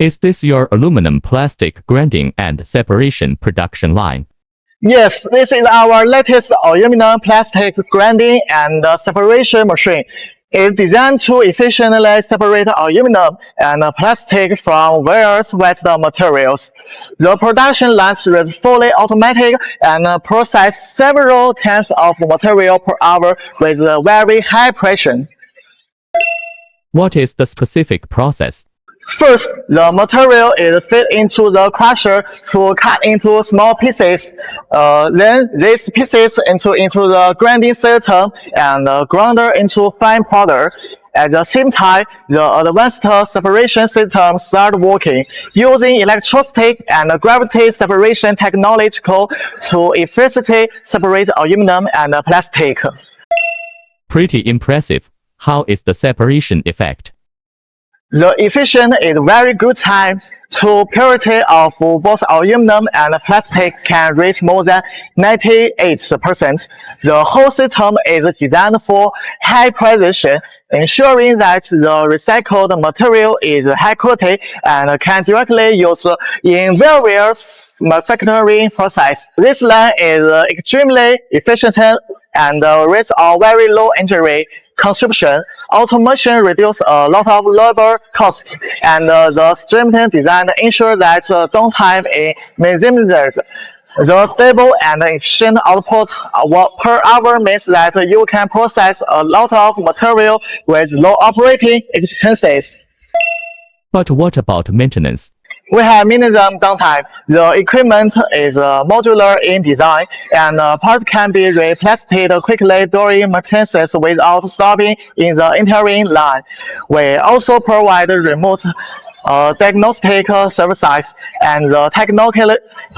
Is this your aluminum plastic grinding and separation production line? Yes, this is our latest aluminum plastic grinding and separation machine. It's designed to efficiently separate aluminum and plastic from various waste materials. The production line is fully automatic and processes several tons of material per hour with very high precision. What is the specific process? First, the material is fed into the crusher to cut into small pieces. Then these pieces into the grinding system and grinder into fine powder. At the same time, the advanced separation system start working, using electrostatic and gravity separation technology to efficiently separate aluminum and plastic. Pretty impressive. How is the separation effect? The efficient is very good time. To purity of both aluminum and plastic can reach more than 98%. The whole system is designed for high precision, ensuring that the recycled material is high quality and can directly used in various manufacturing processes. This line is extremely efficient and rates a very low energy consumption. Automation reduces a lot of labor costs, and the streamlined design ensures that downtime is minimized. The stable and efficient output per hour means that you can process a lot of material with low operating expenses. But what about maintenance? We have minimum downtime. The equipment is modular in design, and parts can be replaced quickly during maintenance without stopping in the entire line. We also provide remote diagnostic services, and the technical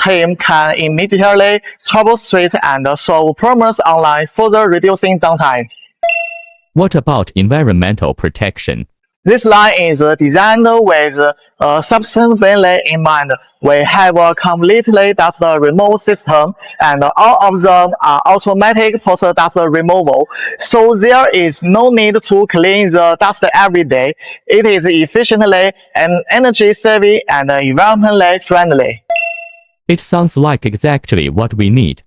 team can immediately troubleshoot and solve problems online, further reducing downtime. What about environmental protection? This line is designed with sustainability in mind. We have a completely dust removal system, and all of them are automatic post-dust removal, so there is no need to clean the dust every day. It is efficiently and energy-saving and environmentally friendly. It sounds like exactly what we need.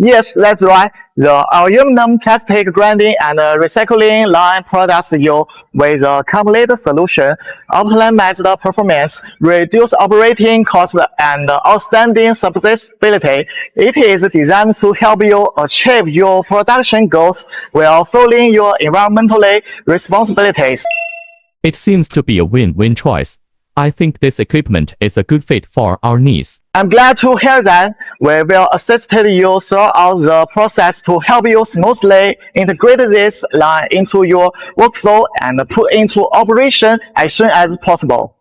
Yes, that's right. The aluminum plastic grinding and recycling line products you with a complete solution, optimized performance, reduced operating costs, and outstanding serviceability. It is designed to help you achieve your production goals while fulfilling your environmental responsibilities. It seems to be a win-win choice. I think this equipment is a good fit for our needs. I'm glad to hear that. We will assist you throughout the process to help you smoothly integrate this line into your workflow and put into operation as soon as possible.